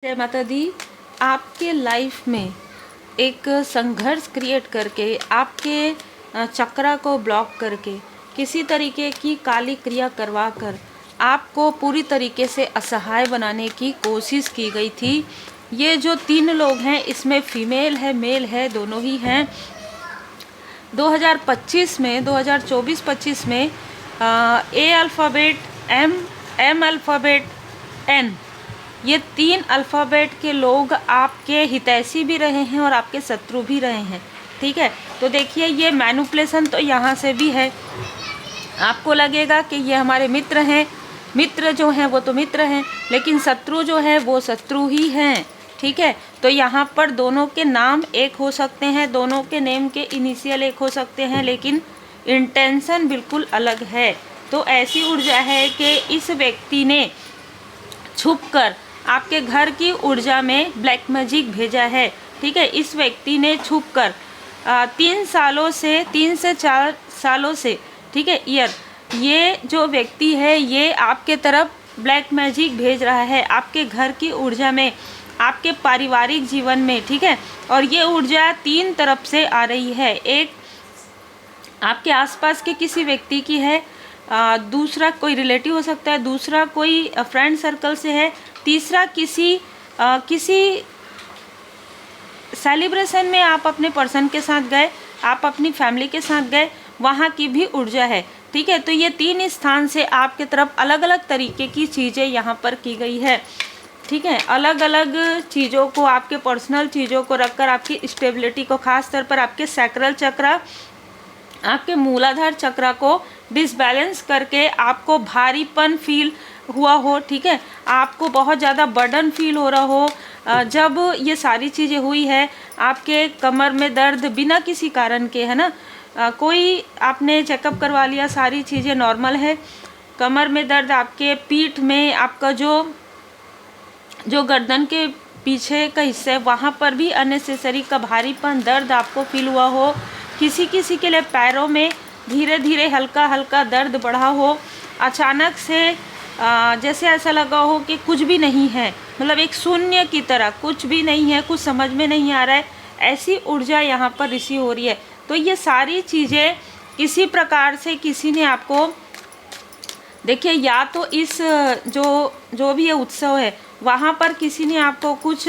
जय माता दी। आपके लाइफ में एक संघर्ष क्रिएट करके आपके चक्रा को ब्लॉक करके किसी तरीके की काली क्रिया करवा कर आपको पूरी तरीके से असहाय बनाने की कोशिश की गई थी। ये जो 3 लोग हैं इसमें फीमेल है मेल है दोनों ही हैं। 2025 में 2024-25 में ए अल्फ़ाबेट एम अल्फ़ाबेट एन, ये 3 अल्फ़ाबेट के लोग आपके हितैषी भी रहे हैं और आपके शत्रु भी रहे हैं। ठीक है, तो देखिए ये मैनिपुलेशन तो यहाँ से भी है। आपको लगेगा कि ये हमारे मित्र हैं, मित्र जो हैं वो तो मित्र हैं, लेकिन शत्रु जो है वो शत्रु ही हैं। ठीक है, तो यहाँ पर दोनों के नाम एक हो सकते हैं, दोनों के नेम के इनिशियल एक हो सकते हैं, लेकिन इंटेंशन बिल्कुल अलग है। तो ऐसी ऊर्जा है कि इस व्यक्ति ने छुपकर आपके घर की ऊर्जा में ब्लैक मैजिक भेजा है। ठीक है, इस व्यक्ति ने छुपकर 3 से 4 सालों से, ठीक है, ये जो व्यक्ति है ये आपके तरफ ब्लैक मैजिक भेज रहा है आपके घर की ऊर्जा में, आपके पारिवारिक जीवन में। ठीक है, और ये ऊर्जा 3 तरफ से आ रही है। एक आपके आसपास के किसी व्यक्ति की है, दूसरा कोई रिलेटिव हो सकता है, दूसरा कोई फ्रेंड सर्कल से है, तीसरा किसी सेलिब्रेशन में आप अपने पर्सन के साथ गए, आप अपनी फैमिली के साथ गए, वहाँ की भी ऊर्जा है। ठीक है, तो ये 3 स्थान से आपके तरफ अलग अलग तरीके की चीज़ें यहाँ पर की गई है। ठीक है, अलग अलग चीज़ों को, आपके पर्सनल चीज़ों को रखकर आपकी स्टेबिलिटी को, खास तौर पर आपके सैक्रल चक्र, आपके मूलाधार चक्र को डिसबैलेंस करके आपको भारीपन फील हुआ हो। ठीक है, आपको बहुत ज़्यादा बर्डन फील हो रहा हो। जब ये सारी चीज़ें हुई है, आपके कमर में दर्द बिना किसी कारण के, है ना, कोई आपने चेकअप करवा लिया, सारी चीज़ें नॉर्मल है, कमर में दर्द, आपके पीठ में, आपका जो गर्दन के पीछे का हिस्सा है वहाँ पर भी अननेसेसरी का भारीपन दर्द आपको फील हुआ हो। किसी के लिए पैरों में धीरे धीरे हल्का हल्का दर्द बढ़ा हो, अचानक से जैसे ऐसा लगा हो कि कुछ भी नहीं है, मतलब एक शून्य की तरह, कुछ भी नहीं है, कुछ समझ में नहीं आ रहा है, ऐसी ऊर्जा यहाँ पर रिसीव हो रही है। तो ये सारी चीज़ें किसी प्रकार से किसी ने आपको, देखिए, या तो इस जो भी ये उत्सव है वहाँ पर किसी ने आपको कुछ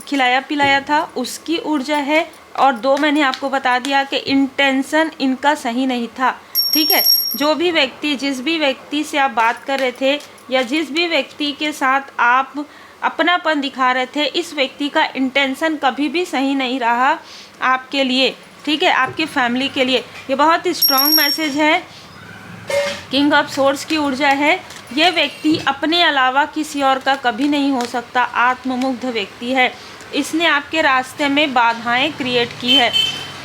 खिलाया पिलाया था, उसकी ऊर्जा है। और 2 मैंने आपको बता दिया कि इंटेंशन इनका सही नहीं था। ठीक है, जो भी व्यक्ति, जिस भी व्यक्ति से आप बात कर रहे थे या जिस भी व्यक्ति के साथ आप अपनापन दिखा रहे थे, इस व्यक्ति का इंटेंशन कभी भी सही नहीं रहा आपके लिए। ठीक है, आपके फैमिली के लिए। ये बहुत स्ट्रॉन्ग मैसेज है, किंग ऑफ सोर्स की ऊर्जा है। ये व्यक्ति अपने अलावा किसी और का कभी नहीं हो सकता, आत्ममुग्ध व्यक्ति है, इसने आपके रास्ते में बाधाएं क्रिएट की है।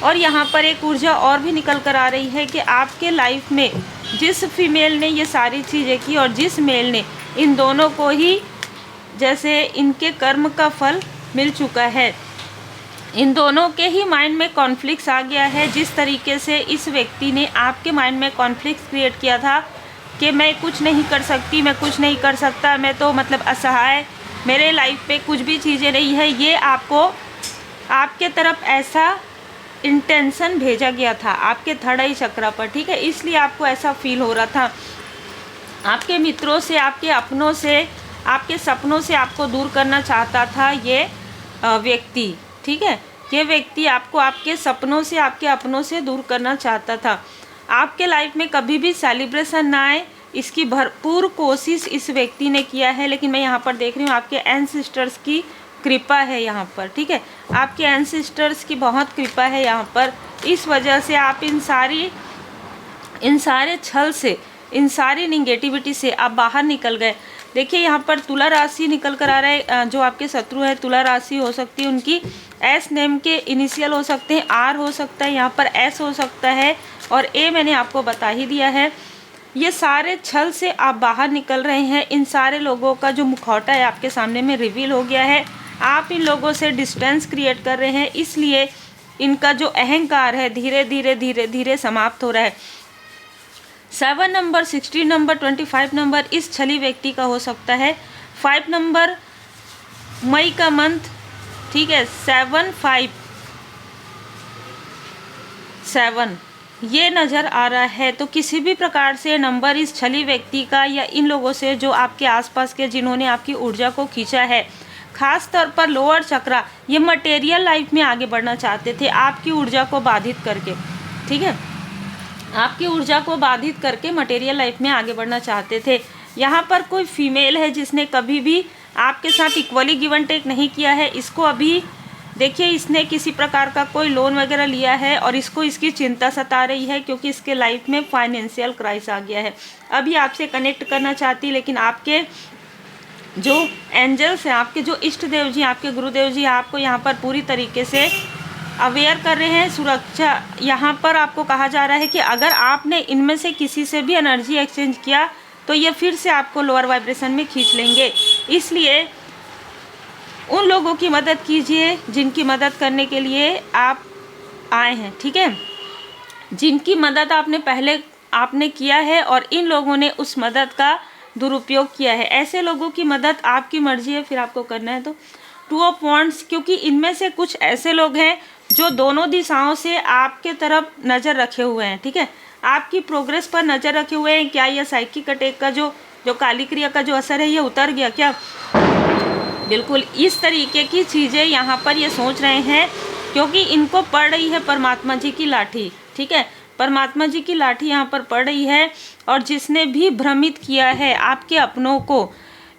और यहाँ पर एक ऊर्जा और भी निकल कर आ रही है कि आपके लाइफ में जिस फीमेल ने ये सारी चीज़ें की और जिस मेल ने, इन दोनों को ही जैसे इनके कर्म का फल मिल चुका है। इन दोनों के ही माइंड में कॉन्फ्लिक्ट्स आ गया है। जिस तरीके से इस व्यक्ति ने आपके माइंड में कॉन्फ्लिक्ट क्रिएट किया था कि मैं कुछ नहीं कर सकती, मैं कुछ नहीं कर सकता, मैं तो मतलब असहाय, मेरे लाइफ पे कुछ भी चीज़ें नहीं है, ये आपको आपके तरफ ऐसा इंटेंशन भेजा गया था आपके 3rd आई चक्र पर। ठीक है, इसलिए आपको ऐसा फील हो रहा था। आपके मित्रों से, आपके अपनों से, आपके सपनों से आपको दूर करना चाहता था ये व्यक्ति। ठीक है, ये व्यक्ति आपको आपके सपनों से, आपके अपनों से दूर करना चाहता था। आपके लाइफ में कभी भी सेलिब्रेशन ना आए, इसकी भरपूर कोशिश इस व्यक्ति ने किया है। लेकिन मैं यहाँ पर देख रही हूँ आपके एंसेस्टर्स की कृपा है यहाँ पर। ठीक है, आपके एंसेस्टर्स की बहुत कृपा है यहाँ पर। इस वजह से आप इन सारे छल से, इन सारी निगेटिविटी से आप बाहर निकल गए। देखिए यहाँ पर तुला राशि निकल कर आ रहा है। जो आपके शत्रु है, तुला राशि हो सकती है, उनकी एस नेम के इनिशियल हो सकते हैं, आर हो सकता है, यहाँ पर एस हो सकता है, और ए मैंने आपको बता ही दिया है। ये सारे छल से आप बाहर निकल रहे हैं। इन सारे लोगों का जो मुखौटा है आपके सामने में रिवील हो गया है। आप इन लोगों से डिस्टेंस क्रिएट कर रहे हैं, इसलिए इनका जो अहंकार है धीरे धीरे समाप्त हो रहा है। 7 नंबर, 16 नंबर, 25 नंबर इस छली व्यक्ति का हो सकता है। 5 नंबर मई का मंथ, ठीक है, 757 ये नज़र आ रहा है। तो किसी भी प्रकार से नंबर इस छली व्यक्ति का या इन लोगों से जो आपके आसपास के जिन्होंने आपकी ऊर्जा को खींचा है, खास तौर पर लोअर चक्रा, ये मटेरियल लाइफ में आगे बढ़ना चाहते थे आपकी ऊर्जा को बाधित करके, ठीक है, आपकी ऊर्जा को बाधित करके मटेरियल लाइफ में आगे बढ़ना चाहते थे। यहाँ पर कोई फीमेल है जिसने कभी भी आपके साथ इक्वली गिव एंड टेक नहीं किया है। इसको अभी देखिए, इसने किसी प्रकार का कोई लोन वगैरह लिया है और इसको इसकी चिंता सता रही है क्योंकि इसके लाइफ में फाइनेंशियल क्राइसिस आ गया है। अभी आपसे कनेक्ट करना चाहती है, लेकिन आपके जो एंजल्स हैं, आपके जो इष्ट देव जी, आपके गुरुदेव जी आपको यहाँ पर पूरी तरीके से अवेयर कर रहे हैं, सुरक्षा। यहाँ पर आपको कहा जा रहा है कि अगर आपने इनमें से किसी से भी एनर्जी एक्सचेंज किया तो ये फिर से आपको लोअर वाइब्रेशन में खींच लेंगे। इसलिए उन लोगों की मदद कीजिए जिनकी मदद करने के लिए आप आए हैं, ठीक है, जिनकी मदद आपने किया है और इन लोगों ने उस मदद का दुरुपयोग किया है। ऐसे लोगों की मदद आपकी मर्जी है, फिर आपको करना है तो 2 ऑफ वॉन्ड्स, क्योंकि इनमें से कुछ ऐसे लोग हैं जो दोनों दिशाओं से आपके तरफ नज़र रखे हुए हैं, ठीक है, आपकी प्रोग्रेस पर नज़र रखे हुए हैं। क्या यह साइकिक अटैक का जो काली क्रिया का जो असर है ये उतर गया क्या? बिल्कुल इस तरीके की चीज़ें यहाँ पर ये सोच रहे हैं क्योंकि इनको पड़ रही है परमात्मा जी की लाठी, ठीक है, परमात्मा जी की लाठी यहाँ पर पड़ रही है। और जिसने भी भ्रमित किया है आपके अपनों को,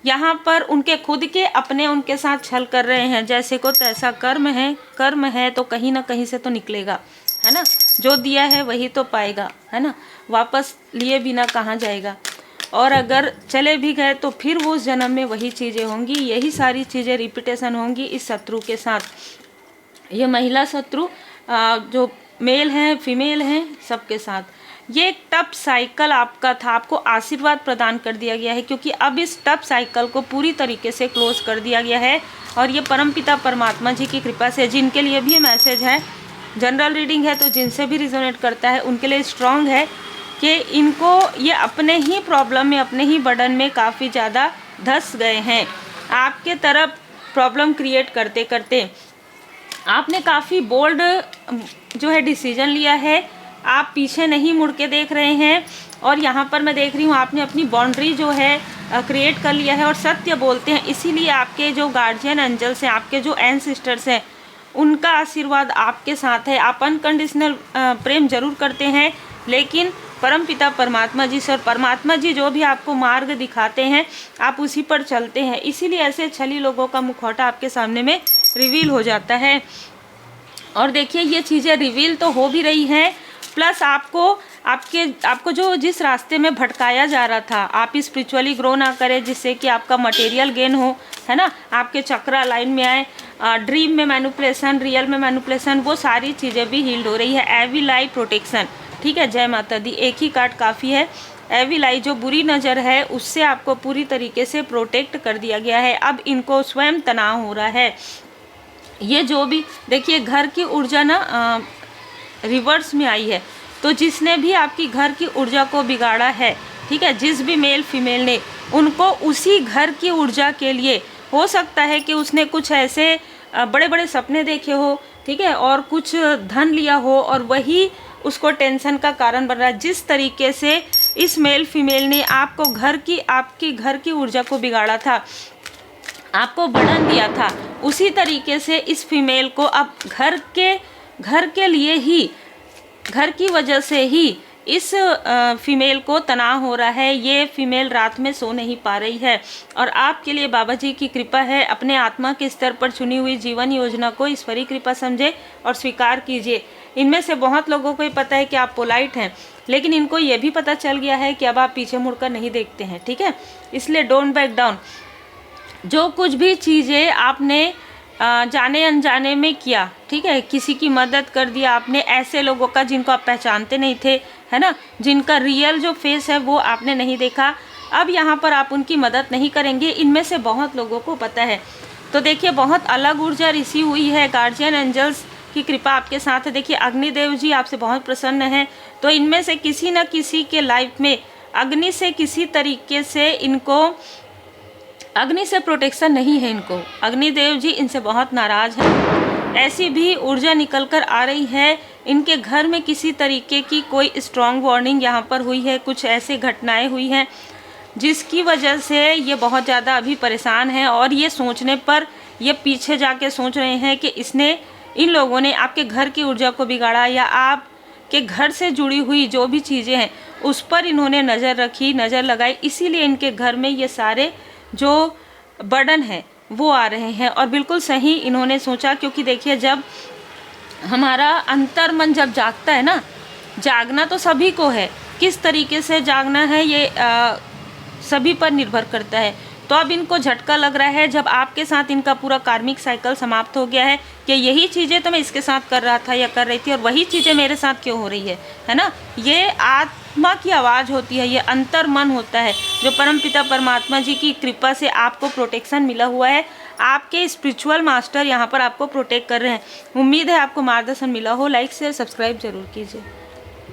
यहाँ पर उनके खुद के अपने उनके साथ छल कर रहे हैं। जैसे को तैसा कर्म है तो कहीं ना कहीं से तो निकलेगा, है ना, जो दिया है वही तो पाएगा, है ना, वापस लिए बिना कहाँ जाएगा। और अगर चले भी गए तो फिर वो उस जन्म में वही चीज़ें होंगी, यही सारी चीज़ें रिपीटेशन होंगी इस शत्रु के साथ। ये महिला शत्रु जो मेल हैं फीमेल हैं सबके साथ, ये एक टफ साइकिल आपका था, आपको आशीर्वाद प्रदान कर दिया गया है क्योंकि अब इस टफ साइकिल को पूरी तरीके से क्लोज कर दिया गया है। और ये परमपिता परमात्मा जी की कृपा से, जिनके लिए भी ये मैसेज है, जनरल रीडिंग है तो जिनसे भी रिजोनेट करता है उनके लिए स्ट्रॉन्ग है कि इनको ये अपने ही प्रॉब्लम में, अपने ही बर्डन में काफ़ी ज़्यादा धंस गए हैं। आपके तरफ प्रॉब्लम क्रिएट करते करते आपने काफ़ी बोल्ड जो है डिसीजन लिया है, आप पीछे नहीं मुड़ के देख रहे हैं। और यहाँ पर मैं देख रही हूँ आपने अपनी बाउंड्री जो है क्रिएट कर लिया है और सत्य बोलते हैं। इसीलिए आपके जो गार्जियन एंजल्स हैं, आपके जो एंसेस्टर्स हैं, उनका आशीर्वाद आपके साथ है। आप अनकंडीशनल प्रेम जरूर करते हैं, लेकिन परमपिता परमात्मा जी से, और परमात्मा जी जो भी आपको मार्ग दिखाते हैं आप उसी पर चलते हैं। इसीलिए ऐसे छली लोगों का मुखौटा आपके सामने में रिवील हो जाता है। और देखिए ये चीज़ें रिवील तो हो भी रही हैं, प्लस आपको जो जिस रास्ते में भटकाया जा रहा था, आप स्पिरिचुअली ग्रो ना करें जिससे कि आपका मटेरियल गेन हो, है ना, आपके चक्रा लाइन में आए, ड्रीम में मैनिपुलेशन, रियल में मैनिपुलेशन, वो सारी चीज़ें भी हील्ड हो रही है। एविल आई प्रोटेक्शन, ठीक है, जय माता दी, एक ही कार्ड काफ़ी है। एविल आई जो बुरी नज़र है उससे आपको पूरी तरीके से प्रोटेक्ट कर दिया गया है। अब इनको स्वयं तनाव हो रहा है। ये जो भी देखिए घर की ऊर्जा ना रिवर्स में आई है, तो जिसने भी आपकी घर की ऊर्जा को बिगाड़ा है, ठीक है, जिस भी मेल फीमेल ने, उनको उसी घर की ऊर्जा के लिए हो सकता है कि उसने कुछ ऐसे बड़े बड़े सपने देखे हो, ठीक है, और कुछ धन लिया हो और वही उसको टेंशन का कारण बन रहा है। जिस तरीके से इस मेल फीमेल ने आपको आपकी घर की ऊर्जा को बिगाड़ा था, आपको बर्डन दिया था, उसी तरीके से इस फीमेल को अब घर के लिए ही, घर की वजह से ही इस फीमेल को तनाव हो रहा है। ये फीमेल रात में सो नहीं पा रही है और आपके लिए बाबा जी की कृपा है। अपने आत्मा के स्तर पर चुनी हुई जीवन योजना को ईश्वरीय कृपा समझे और स्वीकार कीजिए। इनमें से बहुत लोगों को ये पता है कि आप पोलाइट हैं, लेकिन इनको ये भी पता चल गया है कि अब आप पीछे मुड़कर नहीं देखते हैं, ठीक है, इसलिए डोंट बैक डाउन। जो कुछ भी चीज़ें आपने जाने अनजाने में किया, ठीक है, किसी की मदद कर दिया आपने, ऐसे लोगों का जिनको आप पहचानते नहीं थे, है ना, जिनका रियल जो फेस है वो आपने नहीं देखा, अब यहाँ पर आप उनकी मदद नहीं करेंगे। इनमें से बहुत लोगों को पता है। तो देखिए बहुत अलग ऊर्जा रिसीव हुई है, गार्जियन एंजल्स की कृपा आपके साथ है। देखिए अग्निदेव जी आपसे बहुत प्रसन्न हैं, तो इनमें से किसी न किसी के लाइफ में अग्नि से किसी तरीके से इनको अग्नि से प्रोटेक्शन नहीं है इनको, अग्निदेव जी इनसे बहुत नाराज हैं। ऐसी भी ऊर्जा निकल कर आ रही है, इनके घर में किसी तरीके की कोई स्ट्रॉन्ग वार्निंग यहाँ पर हुई है, कुछ ऐसी घटनाएं हुई हैं जिसकी वजह से ये बहुत ज़्यादा अभी परेशान हैं और ये सोचने पर ये पीछे जाके सोच रहे हैं कि इन लोगों ने आपके घर की ऊर्जा को बिगाड़ा या आपके घर से जुड़ी हुई जो भी चीज़ें हैं उस पर इन्होंने नज़र रखी, नज़र लगाई, इसीलिए इनके घर में ये सारे जो बर्डन है वो आ रहे हैं। और बिल्कुल सही इन्होंने सोचा, क्योंकि देखिए जब हमारा अंतर्मन जब जागता है ना, जागना तो सभी को है, किस तरीके से जागना है ये सभी पर निर्भर करता है। तो अब इनको झटका लग रहा है जब आपके साथ इनका पूरा कार्मिक साइकिल समाप्त हो गया है कि यही चीज़ें तो मैं इसके साथ कर रहा था या कर रही थी और वही चीज़ें मेरे साथ क्यों हो रही है ना। ये आत्मा की आवाज़ होती है, ये अंतर्मन होता है जो परमपिता परमात्मा जी की कृपा से आपको प्रोटेक्शन मिला हुआ है। आपके स्पिरिचुअल मास्टर यहाँ पर आपको प्रोटेक्ट कर रहे हैं। उम्मीद है आपको मार्गदर्शन मिला हो। लाइक शेयर सब्सक्राइब जरूर कीजिए।